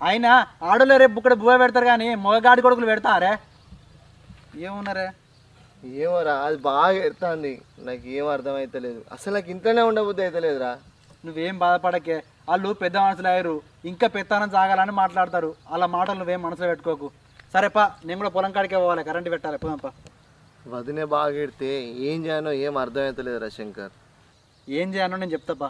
అయినా ఆడోళ్ళు రేపు ఇక్కడ బువ్వ పెడతారు కానీ మగగాడి కొడుకులు పెడతారే ఏమున్నారే? ఏమోరా అది బాగా ఎడుతుంది, నాకు ఏం అర్థమైతలేదు. అసలు నాకు ఇంట్లోనే ఉండబుద్ధి అవుతలేదురా. నువ్వేం బాధపడకే, వాళ్ళు పెద్ద మనుషులు అయ్యారు, ఇంకా పెత్తనం సాగాలని మాట్లాడతారు. అలా మాటలు నువ్వేం మనసులో పెట్టుకోకు. సరేపా, నేను కూడా పొలం కాడికే పోవాలి, కరెంట్ పెట్టాలి. పోదాంపా. వదినే బాగా ఎడితే ఏం చేయనో ఏం అర్థమవుతలేదురా శంకర్. ఏం చేయనో నేను చెప్తాపా.